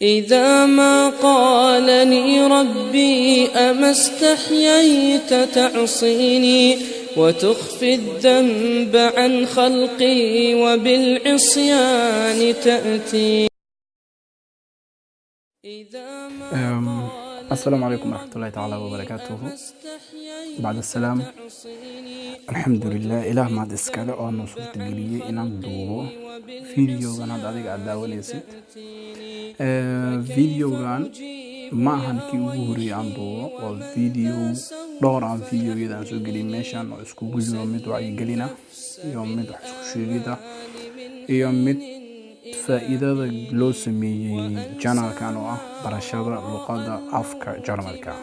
إذا ما قالني ربي أما استحييت تعصيني وتخفي الذنب عن خلقي وبالعصيان تأتي. السلام عليكم ورحمة الله تعالى وبركاته. بعد السلام، الحمد لله إله ما دسكاله أو نصرت جريه إنام دوبه فيديو كان هذا ذيك عداوة نسيت فيديو كان ما هنكي ووري عن دوبه والفيديو دور عن فيديو جدا سو جري ماشان واسكو بيجو ميت وعي جلينا يوم ميت حسوشي جدا يوم ميت فإذا لو سمي جانال كانوا برشاد لقادة أفكار جرمالكا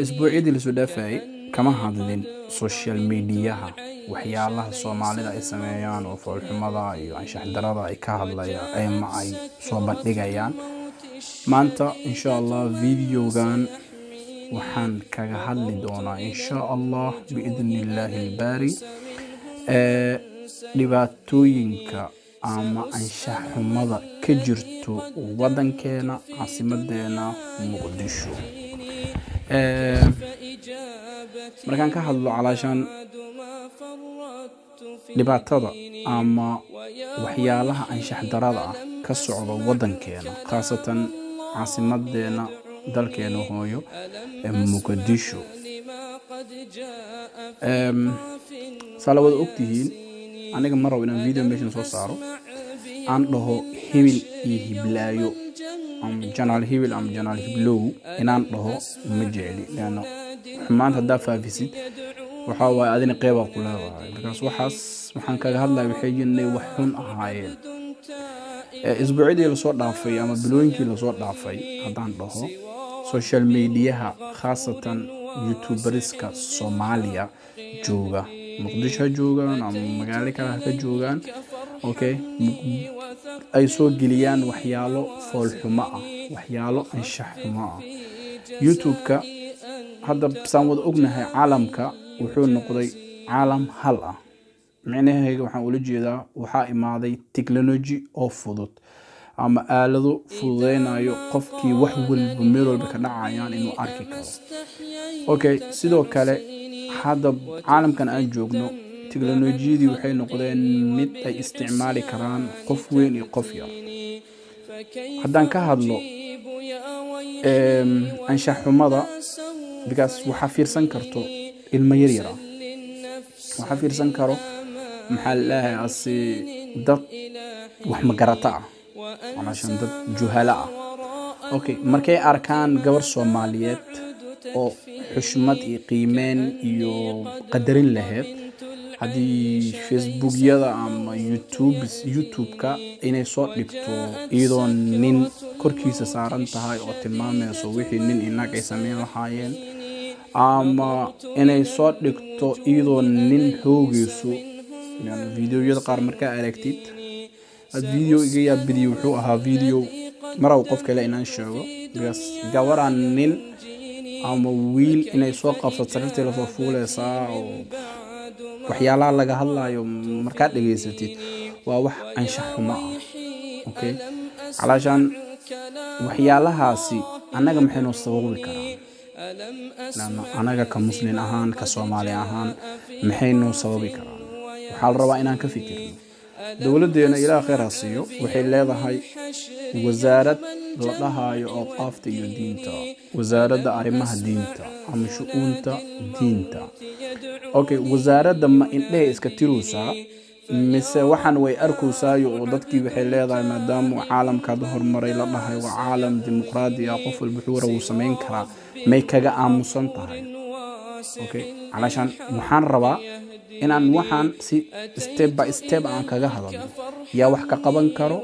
أسبوعي دي لسودافعي كما هادلين سوشيال ميدياها وحيالها الصومالي دا إسمايان وفول حمضا يعنشح درادة إكاهدلا أي معي صوبات ديغيان مانتا إن شاء الله فيديو كان وحان كاهدلي دونا إن شاء الله بإذن الله الباري dhibaatooyinka ama anshax xumada ka jirto wadankeena caasimadeena Muqdisho. markaan ka hadlo calaashan dhibaatada ama waxyaalaha anshax darada ah ka socda wadankeena khaasatan caasimadeena dalkeena hooyo Muqdisho. salawad ogtihiin aniga maro inaan video meeshan soo saaro aan dhaho hibil iyo hiblaayo am channel hibil am channel hiblow inaan dhaho ma jeceli laana maanta hadaa faafisid waxa way adina qeyb ku leedahay because waxaan kaga hadlayo waxay inay wax xun ahaayeen isbuucii la soo dhaafay ama bilooyinkii la soo dhaafay hadaan dhaho social media khaasatan YouTuberiska Soomaaliya jooga Muqdisho joogan ama magaalo kale ka joogan okay ay soo geliyaan waxyaalo fool xumo ah waxyaalo anshax xumo ah YouTube-ka hadda samad ognahay caalamka wuxuu noqday caalam hal ah macnaheedu waxaan ula jeedaa waxa imaaday technology oo fudud ama aalado fududeynayo qofkii wax walba meel walba ka dhacayaan inuu arki karo okay sidoo kale hadda caalamkan aan joogno teknolojiyadii waxay noqdeen mid ay isticmaali karaan qof weyn iyo qof yar haddaan ka hadlo anshax xumada because waxa fiirsan karto ilmo yar yar waxa fiirsan karo maxaa laahay asi dad wax magarata ah walaashan dad juhala ah okay markay arkaan gabar Soomaaliyeed oo xushmad iyo qiimeen iyo qadarin lahayd hadii Facebook-yada ama YouTube-ka inay soo dhigto iyadoo nin korkiisa saaran tahay oo tilmaamayso wixii nin inaag ay sameyn lahaayeen ama inay soo dhigto iyadoo nin hoogayso yani video-yada qaar markaa aragtid video-ga yaa video wuxuu ahaa video maraw qof kale inaan sheego because gawaran nin ama wiil inay soo qabsato sariirta la soo fuulaysaa oo waxyaalaha laga hadlayo markaa dhageysatid waa wax anshax xumo ah okay calaashan waxyaalahaasi anaga maxaynu sababi karaan lana anaga ka muslim ahaan ka Soomaali ahaan maxaynu sababi karaan waxa la rabaa inaan ka fikirno dawladeena ilaa khayr hasiyo waxay leedahay wasaarad la dhahayo oo qaafta iyo diinta wasaaradda arrimaha diinta ama shu'uunta diinta okay wasaaradda ma indhahay iska tiruusa mise waxaan way arkoosayo oo dadkii waxay leedahay maadaama caalamka horumaray la dhahay waa caalam dimuqraadi ah qof walba wuxuu uu sameyn karaa may kaga aamusan tahay okay alashan waxaan rabaa inaan waxaan si step by step aan kaga hadalno yaa wax ka qaban karo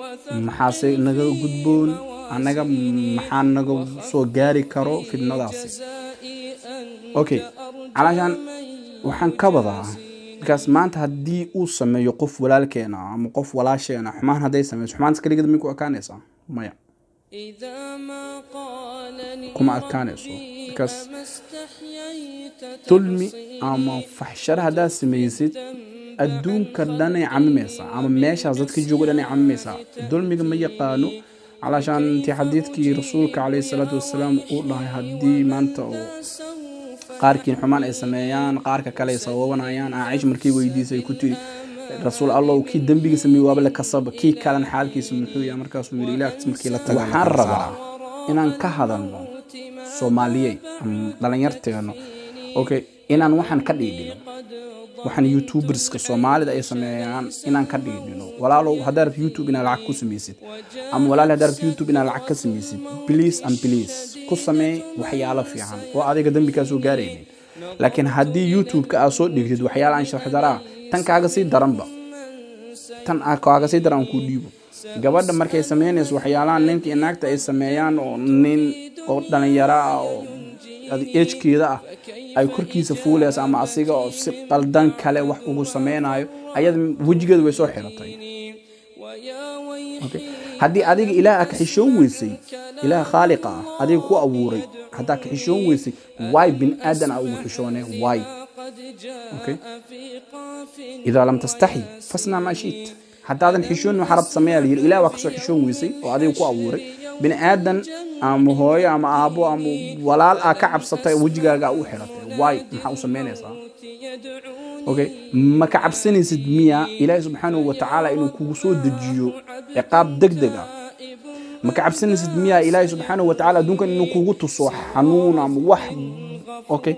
maxaase naga gudboon anaga maxaan naga soo gaari karo fidnadaasi okay alashan waxaan ka wadaa because maanta hadii uu sameeyo qof walaalkeena ama qof walaasheena xumaan haday sameeyo xumaan iska dhigid minku akaanaysa maya kuma adkaanayso because tulmi ama fahshara hadaa sameeysid adduunka dhanay camimeysaa ama meeshaas dadka jooga dhanay camimeysaa dulmiga ma yaqaano علشان انت حديثك رسولك عليه الصلاة والسلام قول هدي ما انت قاركين حمان اسميان قارك كلا يسوون عيان عايش مركي ويدي سيكتري رسول الله وكي دنبي سمي وابل كسب كي كلن حالك سمحو يا مركز ميريلاك مركي لا وحرب ان ان كهدن سوماليي دلنيرتينو اوكي ان ان waxan ka dhiidino waxan youtubers ka Soomaalida ay sameeyaan inaan ka dhiidino walaalo hadar youtube ina lacag ku sameeysid ama walaalo hadar youtube ina lacag ka sameeysid please and please ku samee waxyaalo fiican oo adiga dambi ka soo gaaraynin laakiin hadii youtube ka soo dhigtid waxyaalo aan sharx daraa tan kaaga si daranba tan kaaga si daran ku dhiibo gabadha markay sameeynayso waxyaalaha ninka inaagta ay sameeyaan oo nin oo dhalinyaro ah oo age-keeda ah ay korkiisa fuulayso ama asiga oo si qaldan kale wax ugu sameynayo ayad wajigeedu way soo xiratay okay hadii adiga ilaaha ka xishoon weysay ilaaha khaaliqa ah adiga ku abuuray hadaa ka xishoon weysay why bin aadan aa ugu xishoonay why okay idha lam tastahi fasna ma shit hadaadan xishoon waxarab sameeyay ilaaha ka soo xishoon weysay oo adiga ku abuuray bin aadan ama hooyo ama aabo ama walaal ka cabsatay wajigaaga u xiratay why maxaa u sameynaysaa okay ma ka cabsanaysid miya ilaahay subhanahu wa ta'ala inuu kugu soo dejiyo ciqaab degdeg ah ma ka cabsanaysid miya ilaahay subhanahu wa ta'ala dunkan inuu kugu tuso xanuun ama wax okay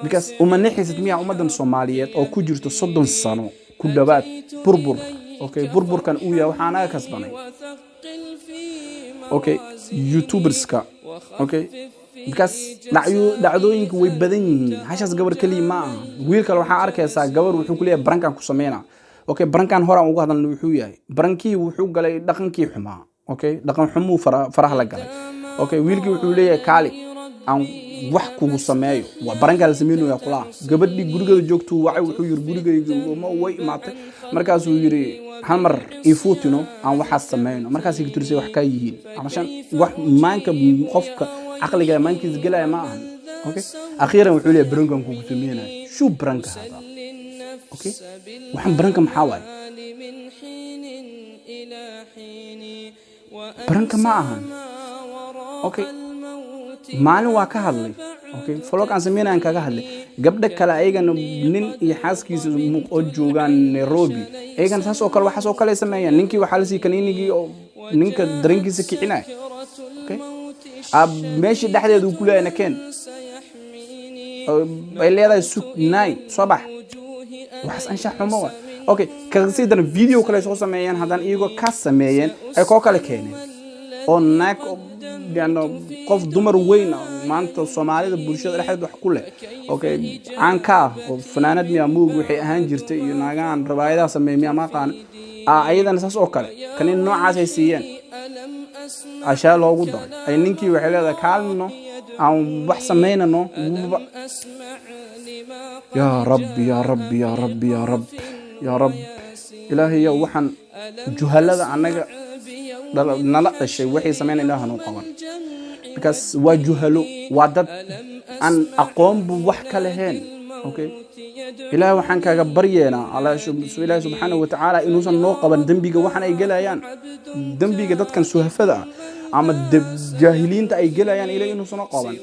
because umanaxisid miya ummadan Soomaaliyeed oo ku jirto 30 sano ku dhawaad burbur okay burburkan uu yahay waxaan anaga kasbanay okay youtubers ka okay because dhacdooyinka way badan yihiin hashaas gabar kaliya ma aha wiil kale waxa arkaysaa gabar wuxuu ku leeyahay brankan ku sameeyna okay brankan hore ugu hadalna wuxuu yahay brankii wuxuu galay dhaqankii xumaa okay dhaqan xumu faraha la galay okay wiilkii wuxuu leeyahay kaali aan wax kugu sameeyo waa branka la sameeyno ya kula gabadhii gurigeeda joogto waxay wuxuu yiri gurigeyga ma way imaatay markaas uu yiri hamar ifuutino aan waxa sameeyno markaas ay turisay wax ka yihiin amashan wax maanka qofka aqliga maankiis galay ma aha okay akhiran wuxuu leeyahay brankan kugu sameeyna shu branka hada okay waxan branka maxaa waay branka ma aha okay maalin waa ka hadlay okay follow kan sameeyaan kaga hadlay gabdha kale ayagana nin iyo xaaskiisa oo joogan Nairobi ayagana taas oo kale waxa soo kale sameeyaan ninkii waxa la sii kaniinigi oo ninka drinkiisa kicinay okay meeshii dhaxdeedu ku leeyahay nakeen ay leedahay sugnay sabax wax aan shaxmo waa okay kaga sii dan video kale soo sameeyaan hadan iyago ka sameeyeen ay koo kale keeneen oo naag يعني قف دمر وين ما أنت الصومالي البرشة راح يدوح كله أوكي عن كا وفنانات ميا موج وحي هنجرت يناقان رواية سمي ميا ما كان أيضا نساس أوكله كان النوع عساسيين أشياء لو قدر أي نينكي وحيل هذا كالنو أو بحث مينا نو يا رب يا رب يا رب يا رب يا رب إلهي يا وحن جهلة عنك نلا الشيء وحي سمعنا إله نقبل because وجهلوا وعدد أن أقوم بوحكة لهن أوكي إله وحن كجبرينا على إله سبحانه وتعالى إنه سنقبل دنبيجا وحن أي جلايان دنبيجا ده كان سهفدا عم الجاهلين تأي جلايان إلى إنه سنقبل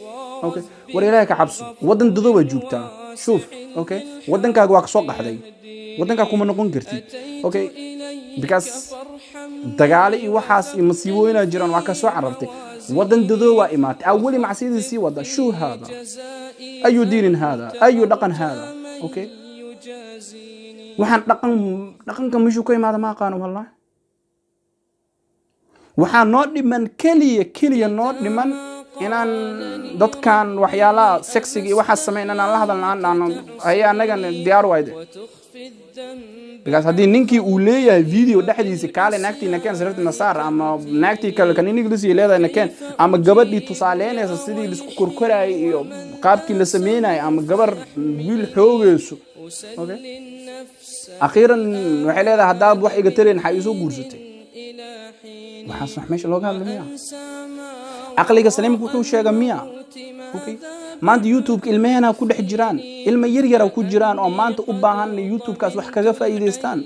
أوكي ولله كعبسه ودن دذوة جوبتا شوف أوكي ودن كأجواك صق حدي ودن كأكون نقول كرتي أوكي because دجالي وحاس مصيبونا جيران وكسو عرفتي ودن دذوة إمات أولي مع سيد السي ودا شو هذا أي دين هذا أي دقن هذا أوكي وحن دقن كمشو كي ماذا ما قالوا والله وحن نود من كلية نود من إن ضد كان وحيالا سكسي وحاس سمعنا الله هذا الآن هي أنا ديار وايد because hadii ninkii uu leeyahay video dhaxdiisa kaale naagtii nakeen sarafta nasaar ama naagtii kale kaniiniga dhisi leedahay nakeen ama gabadhii tusaaleynaysa sidii isku korkoray iyo qaabkii la sameeyay ama gabar wiil xoogeyso okay akhiran waxay leedahay hadaa wax iga tareen xay soo guursatay waxa sax meesha looga hadlayaa aqliga saliimku wuxuu sheegay miya okay maanta youtube ilmahana ku dhex jiraan ilma yar yar ku jiraan oo maanta u baahan youtube kaas wax kaga faa'iideystaan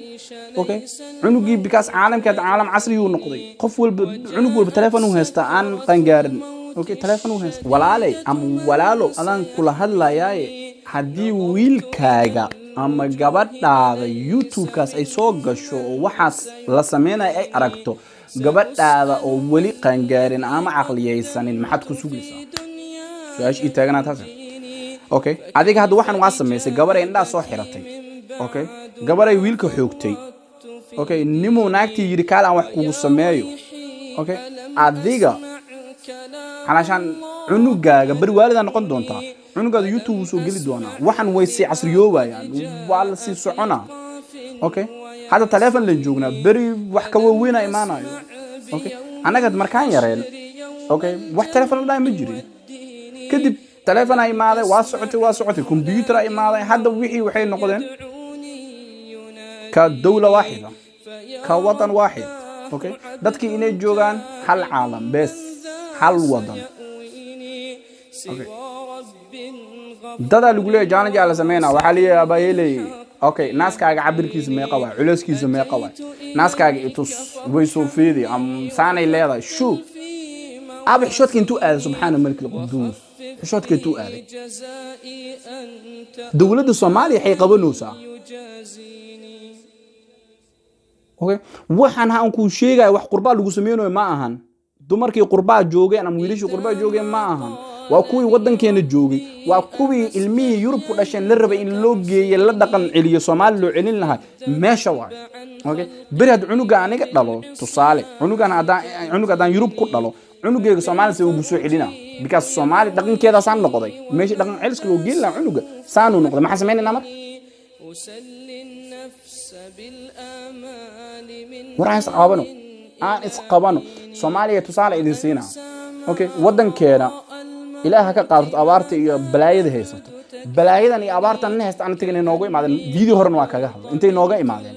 okay cunugii bikaas caalamka caalam casri uu noqday qof walba cunug walba telefoon uu haysta aan qangaarin okay telefoon uu haysta walaalay am walaalo adaan kula hadlayaa hadii wiilkaaga ama gabadhaada youtube kaas ay soo gasho waxaas la sameeyay ay aragto gabadhaada oo wali qangaarin ama aqliyaysanin maxad ku sugaysaa su'aash ii taaganaad taas okay adiga hadda waxaan waa sameysay gabar ay indha soo xiratay okay gabar ay wiilka xoogtay okay nimo naagtii yiri kaal aan wax kugu sameeyo okay adiga halashan cunugaaga bari waalida noqon doonta cunugaada youtube soo gali doona waxaan way si casriyoobayaan waa la si socona okay hada telefoon la joogna bari wax ka weyn ay imaanayo okay anaga markaan yareen okay wax telefoon la ma jirin kadib telefoon ay imaaday waa socotay computer ay imaaday hada wixii waxay noqdeen ka dawla waahida ka wadan waahid okay dadkii inay joogan hal caalam bes hal wadan okay dada lagu leeyahay jaana jaala sameeyna waxa leeyahay abayeelay okay naaskaaga cabirkiisa meeqa waa culeyskiisa meeqa waa naaskaaga itus way soo fiidi am saanay leedahay shu abi xishoodka intuu aad subhana malkil qudus xishoodka intuu aad dawladda Soomaaliya waxay qabanaysaa okay waxaan aan ku sheegay wax qurbaa lagu sameeyay ma ahan dumarkii qurbaa joogeen ama wiilashii qurbaa joogeen ma ahan waa kuwii wadankeena joogay waa kuwii ilmihii Yurub ku dhasheen la rabay in loo geeyo la dhaqan celiyo Soomaali loo celin lahaa meesha waa okay birad cunuga aniga dhalo tusaale cunugan Yurub ku dhalo cunugeega Soomaali si ugu soo celina because Soomaali dhaqankeeda saan noqday meesha dhaqan celiska loo geeyo cunuga saanu noqday maxaa sameeynaa mar waraas qabano aan isqabano Soomaaliya tusaale idin siina okay wadankeena ilaaha ka qaadto abaarta iyo balaayada haysato balaayadan iyo abaartan haysta aan tagay inoogu imaadeen video horna waa kaga hadlay intay nooga imaadeen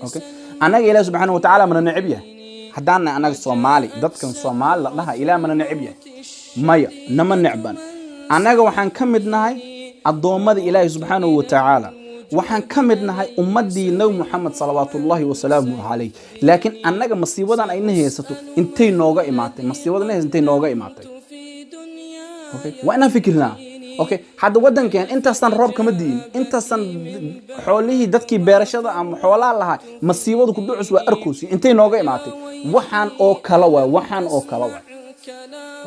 okay anaga ilaahay subhanahu wa ta'ala mana nacib yahay hadaan anaga Soomaali dadkan Soomaali laha ilaahay mana nacib yahay maya nama nacban anaga waxaan ka midnahay adoomada ilaahay subhanahu wa ta'ala waxaan ka midnahay ummadii nabi Muhammad sallallahu wa sallam alayhi laakiin anaga masiibadan ay haysato intay nooga imaatay masiibadan intay nooga imaatay okay وانا فكرنا okay hada wadankan intaastan roob kama diin intaastan xoolihii dadkii beerashada ama xoolaha lahaa masiibadu ku dhucus waa arkoosi intay nooga imaatay waxaan oo kala waa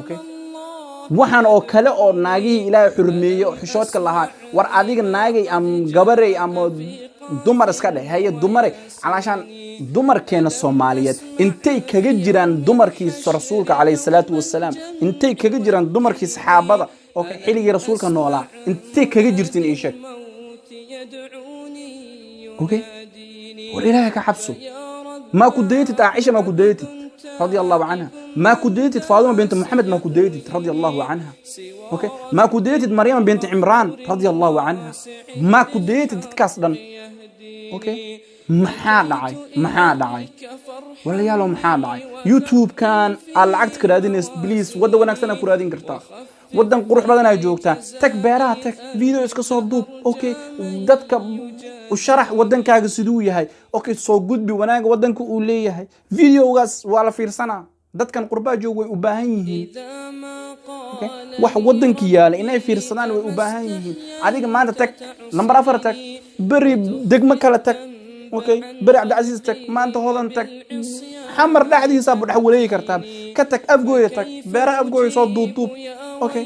okay waxaan oo kale oo naagii ilaahay xurmeeyo xishoodka lahaa war adiga naagay am gabaray ama dumar iska dhahay dumar alashan dumarkeena Soomaaliyeed intay kaga jiraan dumarkii rasuulka kaleey salaatu wasalaam intay kaga jiraan dumarkii saxaabada oo xiligi rasuulka noolaa intay kaga jirtiin ee sheeg okay walaalaha ka xabso ma ku deeytid Aisha ma ku deeytid radiyallahu anha ma ku deeytid Fatima bint Muhammad ma ku deeytid radiyallahu anha okay ma ku deeytid Maryam bint Imran radiyallahu anha ma ku deeytid dadkaas dhan okay maxaa dhacay walaalayaal maxaa dhacay YouTube kan lacagta ka raadinaysa please wada wanaagsan ku raadin kartaa wadan qurux badan ay joogtaa tag beeraha tag video iska soo duub okay dadka u sharax wadankaaga sidoo yahay okay soo gudbi wanaaga wadanka uu leeyahay videogaas waa la fiirsanaa dadkan qurbaa joog way u baahan yihiin okay wax wadanka yaala inay fiirsadaan way u baahan yihiin adiga maanta tag number 4 tag bari degmo kala tag okay bari Abdulaziz tag maanta hodan tag xamar dhaxdiisa budhax waleey kartaa ka tag afgooy tag beeraha afgooy soo duub okay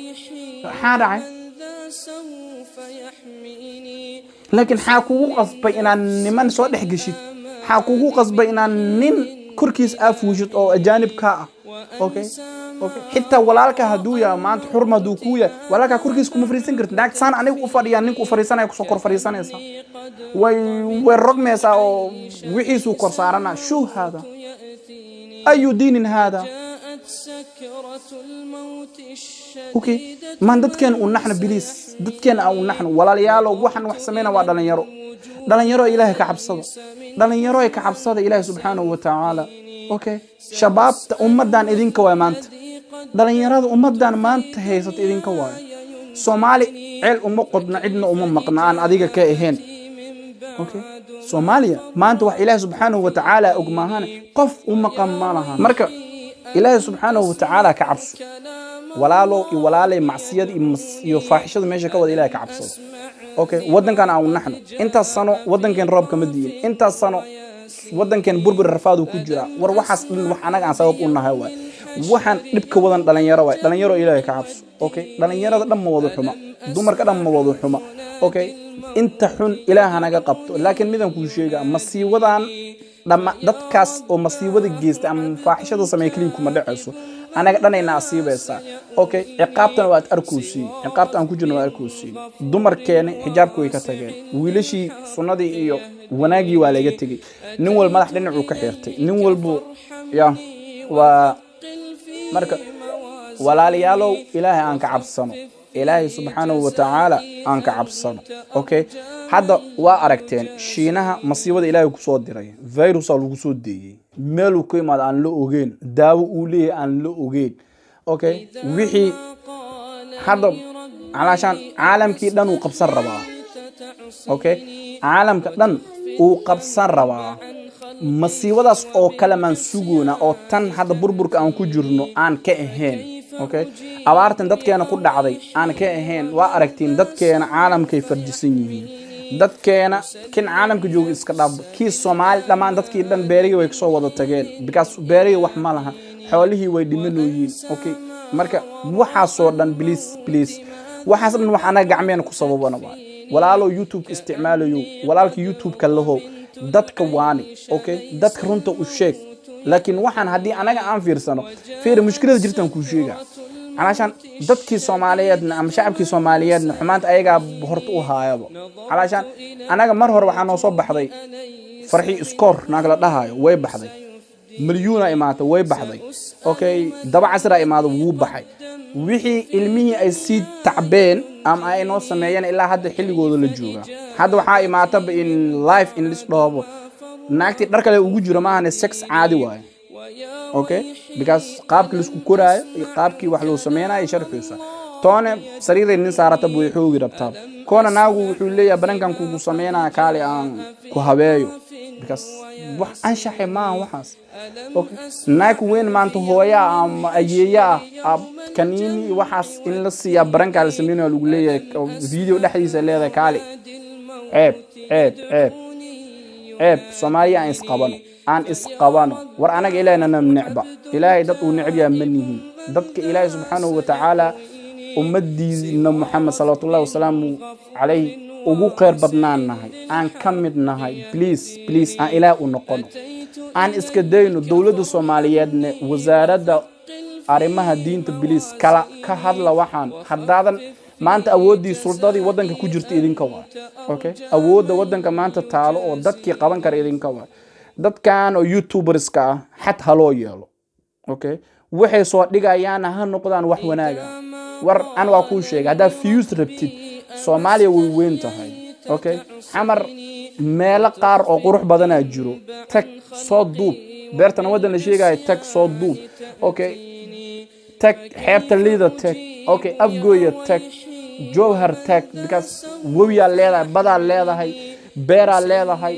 xaadacay laakiin xaquuqu qasbay inaan niman soo dhex gashid xaquuqu qasbay inaan nin kurkiis afuushid oo ajaanib ka ah okay xitaa walaalka haduu yaa maanta xurmadu ku yaa walaalka kurkiis kuma fariisan kartid daagsan anigu u fadhiyaa ninku u fariisanay ku soo kor fariisanaysa way rogmaysa oo wixiisu kor saarana shu hada ayu diinin hada okay man dadkeen u naxna bilis dadkeen aan u naxna walaalayaalo waxan wax sameeyna waa dhalinyaro ilaahay ka xabsada ilaahay subhanahu wa ta'ala okay shabaabta ummadan idinka way maanta dhalinyarada ummadan maanta haysata idinka waayo Soomaali ceel uma qodna cidna uma maqnaan adiga ka ahayn okay Soomaaliya maanta wax Ilaahay subhanahu wa ta'ala og maahan qof uma qamalaha marka Ilaahay subhanahu wa ta'ala ka cabso walaalo iyo walaalay macsiyad iyo faaxishada meesha ka wada Ilaahay ka cabsado okay wadankan aan naxno inta sano wadankan roobka ma diin inta sano wadankan burbur rafaad ku jira war waxaas wax anaga aan sabab u nahay waa waxaan dibka wadan dhalinyaro Ilaahay ka cabso okay dhalinyarada dhan ma wada xuma dumarka dhan ma wada xuma okay inta xun Ilaahay naga qabto laakiin midan ku sheega masiibadan dadkaas oo masiibada geesta ama faaxishada sameey kaliya kuma dhacayso anaga dhanayna asiibaysa okay ciqaabtan waad arkuusi ciqaabtan ku jirno waad arkuusi dumarkeena xijaabku way ka tageen wiilashii sunnadii iyo wanaagii waa laga tagay nin wal madax dhinacu ka xirtay nin walbo ya waa marka walaalayaalow Ilaahay aan ka cabsano Ilaahay subhanahu wa ta'ala aan ka cabsano okay hadda waa aragteen shiinaha masiibada Ilaahay ku soo diray virus lagu soo deeyay meel uu ka imaad aan la ogeyn daawo uu leeyahay aan la ogeyn okay wixii hadda علشان caalamkii dhan uu qabsan rabaa okay caalamka dhan uu qabsan rabaa masiibadaas oo kala man sugoona oo tan hadda burburka aan ku jirno aan ka ahayn okay abaartan dadkeena ku dhacday aan ka ahayn waa aragtiin dadkeena caalamkay fardisan yihiin dadkeena kin caalamka jooga iska dhab kii Soomaali dhamaan dadkii dhan beeriga way soo wada tageen because beeriga wax ma laha xoolihii way dhimanooyiin okay marka waxa soo dhan please waxaas dhan wax anaga gacmeena ku sababana walaalo YouTube isticmaalayo walaalka YouTube ka laho dadka waani okay dadka runta u sheeg laakiin waxaan hadii anaga aan fiirsano fiir mushkilada jirtan ku sheega علشان dadkii Soomaaliyeedna ama shacabkii Soomaaliyeedna xumaanta ayaga horta u haayaba علشان anaga mar hore waxaan soo baxday farxi score naagala dhahayo way baxday milyuuna imaata way baxday okay daba casra imaado wuu baxay wixii ilmihii ay si tacbeen ama ay noo sameeyeen ilaa hadda xilligooda la jooga hadda waxa imaata in live in list dhoobo naagti dhar kale ugu jiro maahan sex caadi waay okay because qaabka la isku koraayo iyo qaabkii wax loo sameeyay sharxiisa toona sariiray nin saarata buu xoogi rabtaa koona naagu wuxuu leeyahay barankan ku sameeyana kaali aan ku habeeyo because wax anshaxay ma waxaas okay naag weyn maanta hooya ama ayeeya kaniini waxaas in la siiya baranka la sameeyay lagu leeyahay video dhaxdiisa leedahay kaali Soomaaliya aan isqabano war anaga Ilaahayna necba Ilaahay dad uu necbiya manihi dadka Ilaahay subhanahu wa ta'ala ummadiina Muhammad sallallahu alayhi wasallam alayhi ugu qeyr badnaanahay aan kamid nahay please aan Ilaahay u noqono aan iska dayno dawladda Soomaaliyeedna wasaaradda arimaha diinta please kala ka hadla waxaan hadaadan maanta awoodii sultadii wadanka ku jirta idinka waa okay awoodda wadanka maanta taalo oo dadkii qaban kara idinka waa dadkan oo YouTubers ka xad haloo yeelo okay waxay soo dhigayaan ha noqdaan wax wanaaga war aan waa ku sheegay hada views rabtid Soomaaliya way weyn tahay okay xamar meel qaar oo qurux badan jiro tag soo duub beertan wadan la sheegay tag soo duub okay tag xeebta liida tag okay afgooya tag jowhar tag because wabiya leedahay bada leedahay beera leedahay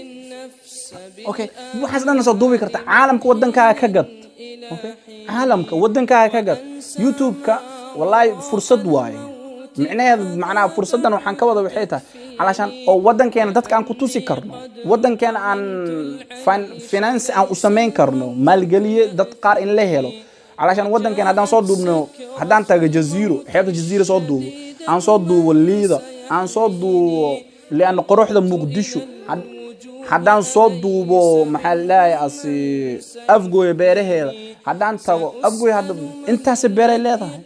okay waxaas dhan soo duubi karta caalamka wadankaaga ka gad okay caalamka wadankaaga ka gad YouTube-ka wallahi fursad waaye macnaha fursadan waxaan ka wada waxay tahay علشان oo wadankeena dadka aan ku tusi karno wadankeena aan finance aan u sameyn karno maalgaliye dad qaar in la helo علشان wadankeena hadaan soo duubno hadaan taga jaziiro xeebta jaziiro soo duubo aan soo duubo liida aan soo duubo laan quruxda muqdisho hadaan soo duubo maxallaay asi afgooy beeraheeda hadaan tago afgooy hada intaas beeray leedahay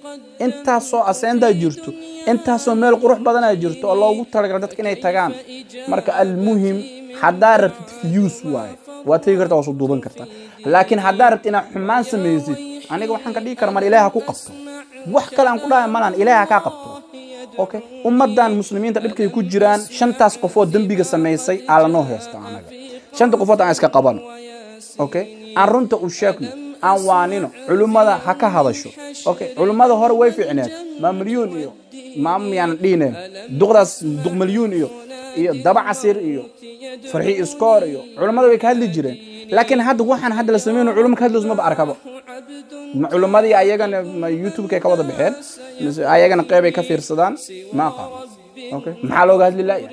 intaas soo aseenda jirto intaas soo meel qurux badan ay jirto oo loogu talagalay dadka inay tagaan marka almuhim hadaa rabtid views waa tagi kartaa oo soo duuban kartaa laakiin hadaa rabtid inaad xumaan sameeysid aniga waxaan ka dhigi karaa mar Ilaahay ku qabto wax kale aan ku dhahay malan Ilaahay ka qabto okay ummadan muslimiinta dhibkay ku jiraan shantaas qof oo dambiga sameysay ala noo heesta anaga shanta qof oo aan iska qaban okay aan runta u sheegno aan waanino culimada ha ka hadasho okay culimada hore way fiicneed ma milyan iyo ma miyaan dhiine duqdaas duq milyan iyo daba casir iyo farxi iskoor iyo culimada way ka hadli jireen laakiin hadda waxaan hadda la sameeyno culimo ka hadlayso ma arkaba culimadii ayagana YouTube-ka ka wada bixeen ayagana qeyb ay ka fiirsadaan ma qabo okay maxaa looga hadli laayay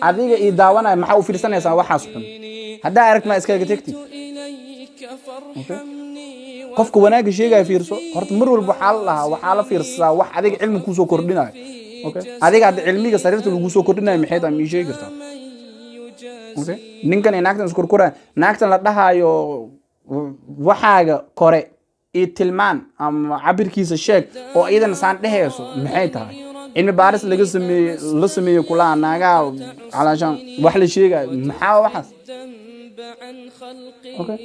adiga ii daawanay maxaa u fiirsanaysaa waxaas xun hadda arag ma iska tagtid qofka wanaaga sheegay fiirso horta mar walba waxa la fiirsaa wax adiga cilmi ku soo kordhinayo okay adiga hadda cilmiga sariirta lagu soo kordhinayo maxay tahay mi sheegi kartaa okay ninkan inaagtan isku korkora naagtan la dhahayo waxaaga kore ee tilmaan ama cabirkiisa sheeg oo iidan saan dheheyso maxay tahay cilmi baaris laga sameeyo kula naaga calaashan wax la sheegay maxaa waxaas okay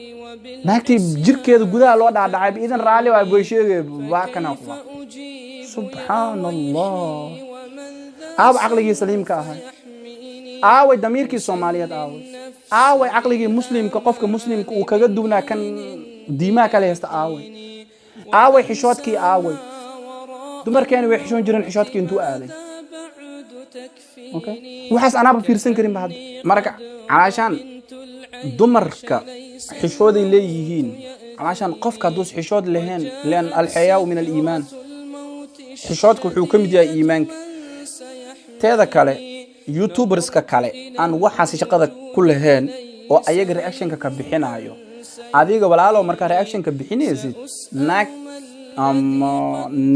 naagti jirkeeda gudaha loo dhaadhacay iidan raali waa buu sheegay waa kana subhanallah aqliga saliimka ahay damiirkii Soomaaliyeed aqliga muslimka qofka muslimka uu kaga duwnaa kan diimaha kale haysta xishoodkii dumarkeena way xishoon jireen xishoodkii intuu aaday okay waxaas anaaba fiirsan karin ba hadda marka calaashan dumarka xishooday leeyihiin calaashan qofka dus xishood leheen leen al-hayaa min al-iimaan xishoodku wuxuu kamid yahay iimaanka teeda kale YouTuberska kale aan waxaas shaqada ku leheen oo ayaga reaction-ka ka bixinayo adiga walaalo marka reaction-ka bixinaysid naag ama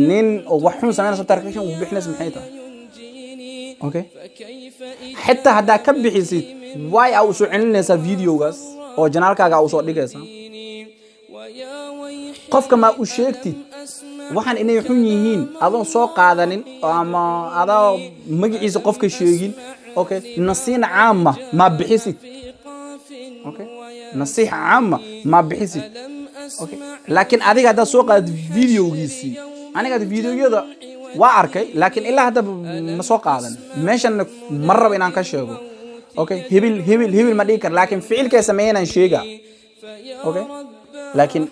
nin oo wax xun sameynayso reaction u bixinaysid maxay tahay okay hatta hada ka bixisid way au soo celinaysa videogaas oo janaalkaaga au soo dhigaysa qofka ma u sheegtid waxaan inay xun yihiin adoon soo qaadanin ama adoo magaciisa qofka sheegin okay nasiina caama ma bixisid okay nasiixa caama ma bixisid okay laakiin adiga hada soo qaad videogiisi aniga videoyada waa arkay laakiin ilaa hada ma soo qaadan meeshan marraba inaan ka sheego okay hibil ma dhigi kar laakiin ficilkay sameeyaan sheega okay laakiin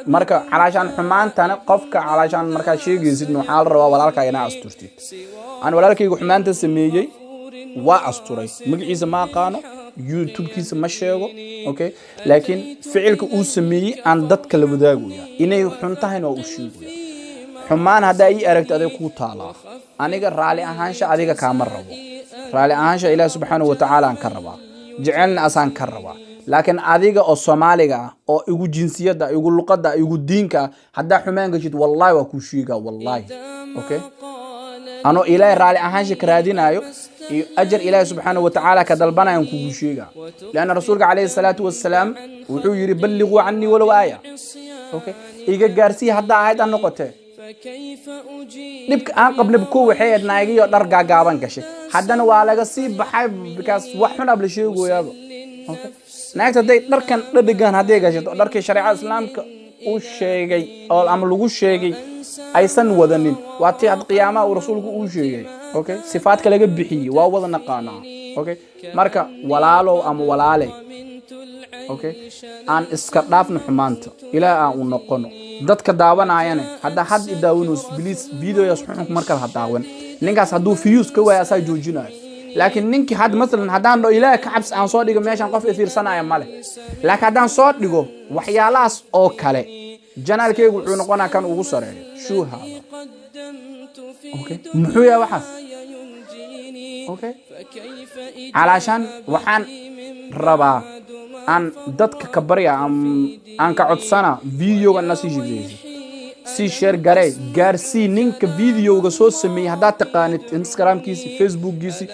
marka calaashan xumaantana qofka calaashan marka sheegaysid waxa la rabaa walaalka inaa asturtid aan walaalkaygu xumaanta sameeyay waa asturay magaciisa ma aqaano YouTube-kiisa ma sheego okay laakiin ficilka uu sameeyay aan dadka la wadaagaya inay xun tahay oo u sheegay xumaan hada ay aragtay aday ku taala aniga raali ahaansha adiga ka marrabo raali ahaansha Ilaahay subhanahu wa ta'ala aan ka rabaa jecelna asaan ka rabaa laakiin adiga oo Soomaaliga oo igu jinsiyada igu luqada igu diinka hada xumaan gashid wallahi waa ku sheega wallahi okay ano Ilaahay raali ahaansha ka raadinayo iyo ajar Ilaahay subhanahu wa ta'ala ka dalbanayaan ku sheega laana rasuulka kaleey salaatu wassalaam wuxuu yiri ballighu anni walaw aaya okay iga gaarsi hada aayad aan noqotay dibka aan qablab ku waxay adnaagiyo dhar gaagaaban gashay hadana waa laga sii baxay because wax xun ab la sheegoyaaba okay naagta day dharkan dhadhigan haday gashato dharkii shariicada islaamka uu sheegay oo ama lagu sheegay aysan wadanin waa tii ad qiyaamaha uu rasuulku uu sheegay okay sifaadka laga bixiyay waa wada naqaana okay marka walaalo ama walaale okay aan iska dhaafno xumaanta ilaa aan u noqono dadka daawanayana hada had idaawino please videoyas xun marka ha daawan ninkaas haduu views ka waaya asay joojinayo laakiin ninki had masalan hadaan dho Ilaahay ka cabs aan soo dhigo meeshan qof fiirsanaya male laakiin hadaan soo dhigo waxyaalahaas oo kale janaalkaygu wuxuu noqonaa kan ugu sareeyo shuu hada okay muxuu yahay waxaas okay calaashan waxaan rabaa aan dadka ka barya aan ka codsana videoga nasiijiyay si share garay gaarsi ninka videoga soo sameeyay hada taqaanid Instagram-kiisa Facebook-kiisa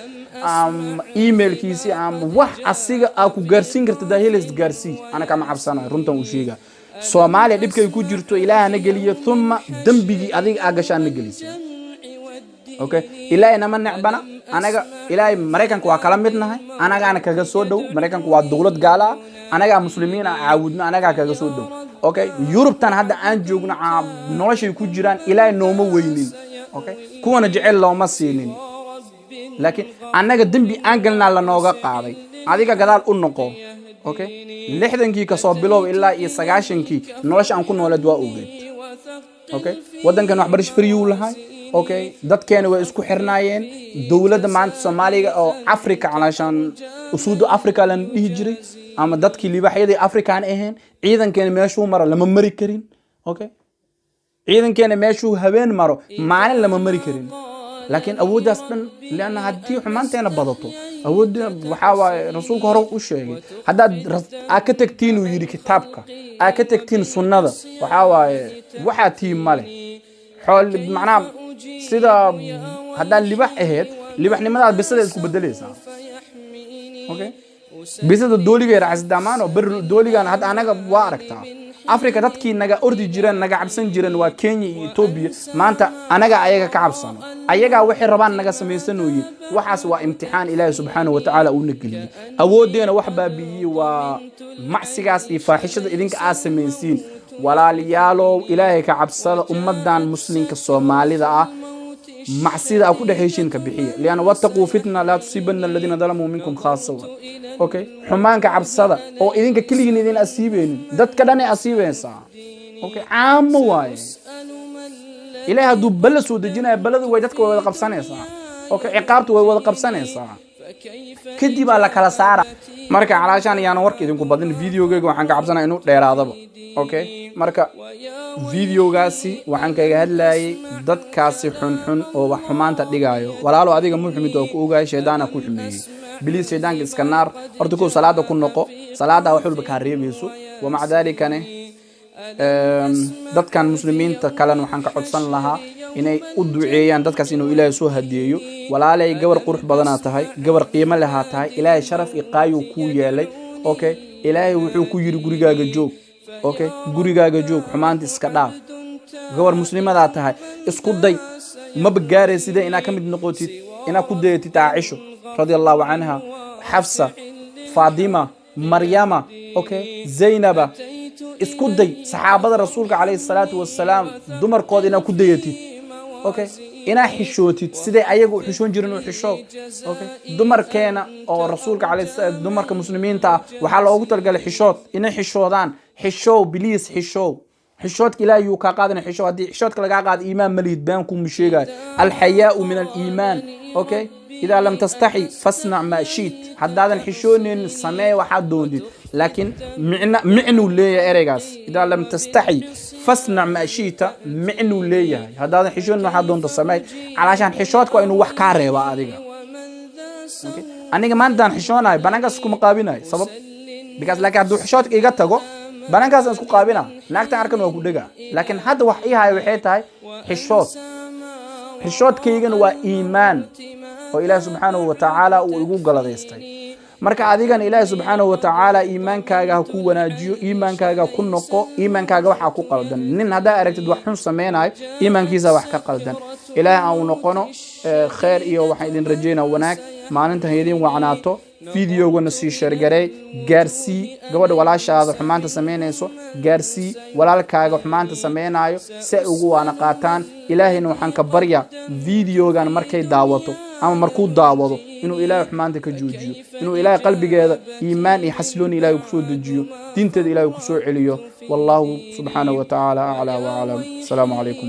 email-kiisa wax asiga ku gaarsiin karta daahilis gaarsi ana kama cabsana runtan u sheega Soomaaliya dibkay ku jirto Ilaahana galiyo thumma dambigi adiga agashaan galisay okay Ilaahay nama nacbana anaga Ilaahay Mareykanka waa kala midnahay anaga ana kaga soo dhow Mareykanka waa dawlad gaala anaga muslimiina caawudna anaga kaga soo dhow okay Europe-tan hadda aan joogno noloshay ku jiraan Ilaahay nooma weynin okay kuwana jecel looma siinin laakiin anaga dambi aan galnaa la nooga qaaday adiga gadaal u noqo okay lixdankii ka soo bilow ilaa iyo 9kii nolosha aan ku noolad waa ogeed okay wadankan waxbarasho free u lahay okay dadkeena way isku xirnaayeen dawladda maanta Soomaaliga oo Afrika calaashan usuudu Afrika lan dhihi jiray ama dadkii libaxyada Afrikaan ahayn ciidankeena meeshuu maro lama mari karin okay ciidankeena meeshuu habeen maro maalin lama mari karin laakiin awoodaas dhan leena hadii xumaanteena badato awood waxa waa rasuulka hore u sheegay hadaad ka tagtiin uu yiri kitaabka ka tagtiin sunnada waxa waxa tii male xool macnaa sida hadaa libax ahayd libaxnimada bisada isku bedelaysaa okay bisada dooliga raasdamaan oo bar dooligan had anaga waa aragtaa Afrika dadkii naga ordi jireen naga cabsan jireen waa Kenya iyo Ethiopia maanta anaga ayaga ka cabsano ayaga waxay rabaan naga sameeysanooyin waxaas waa imtixaan Ilaahay subhanahu wa ta'ala uu nagiliyay awoodeena wax baabiyi waa macsigaas iyo faaxishada idinka aad sameeysiin walaaliyaalo Ilaahay ka cabsada ummadan muslimka Soomaalida ah macsida ku dhaxeyshin ka bixiya liana wattaqu fitna la tusibanna alladina zalamu minkum khassa okay xumaanka cabsada oo idinka kaligiin idin asiibeen dadka dhan ay asiibeensa okay caamo waay ilaahay haduu bala soo dejinaya baladu way dadka wada qabsanaysaa okay ciqaabtu way wada qabsanaysaa kadib la kala saara marka calaashan yaana warka idinku badin videogeyga waxaan ka cabsanaa inuu dheeraadaba okay marka videogaasi waxaan kaga hadlayay dadkaasi xun oo wax xumaanta dhigaayo walaalo adiga muximid oo ku ogaay sheedaana ku xumeeyay bilis sheedaanka iska naar horta ku salaada ku noqo salaada wax walba ka reebayso wama dalika dadkan muslimiinta kalan waxaan ka codsan lahaa inay u duceeyaan dadkaas inuu Ilaahay soo hadiyeeyo walaalay gabar qurux badan tahay gabar qiimo leh tahay Ilaahay sharaf iqaayo ku yeelay okay Ilaahay wuxuu ku yiri gurigaaga joog okay gurigaaga joog xumaanta iska dhaaf gabar muslimada tahay isku day ma bagaarey sida ina kamid noqotid ina ku deeytid Aisha radiyallahu anha Hafsa Fatima Maryama okay Zainaba isku day saxaabada rasuulka kaleey salaatu wassalaam dumarkood ina ku deeytid okay ina xishootid sida ayagu xishoon jireen oo xisho okay dumarkeena oo rasuulka kaleey dumarka muslimiinta waxa loogu talgalay xishood ina xishoodaan حشو بليس حشوت إلهي يقاقادنا حشو هدي حشوت كلا قاعد إيمان مليت بينكم مشيغا الحياء من الإيمان أوكي إذا لم تستحي فاصنع ما شئت حد هذا الحشون السماء وحد دوندي لكن معنو ليه إريغاس إذا لم تستحي فاصنع ما شئت معنو ليه هذا الحشون وحد دوند السماء علشان حشوت كو إنه وحكاري واديغا أوكي أنا كمان دان حشوناي بناقص كم قابيناي سبب because like هادو حشوت إيجا تاغو بناقص أسكو قابينا ناكتا عركن وكو ديغا لكن هاد وحيها وحيتاي حشوت كيغن وا إيمان وإله سبحانه وتعالى ويقول غلطيستay marka adigan Ilaahay subhanahu wa ta'ala iimaankaaga ku wanaajiyo iimaankaaga ku noqo iimaankaaga waxa ku qaldan nin hada aragtid wax xun sameeyay iimaankiisa wax ka qaldan Ilaahay aan noqono khair iyo waxa idin rajeena wanaag maalinta heedin wacnaato videogana si share garay gaarsi gabadha walaashaada xumaanta sameynayso gaarsi walaalkaaga xumaanta sameynayo si ugu waana qaataan Ilaahayna waxaan ka barya videogan markay daawato ama markuu daawado inuu Ilaahay xumaanta ka joojiyo inuu Ilaahay qalbigeeda iimaan iyo xasiloon Ilaahay ku soo dejiyo diinteeda Ilaahay ku soo celiyo wallahu subhanahu wa ta'ala a'la wa a'lam assalamu alaykum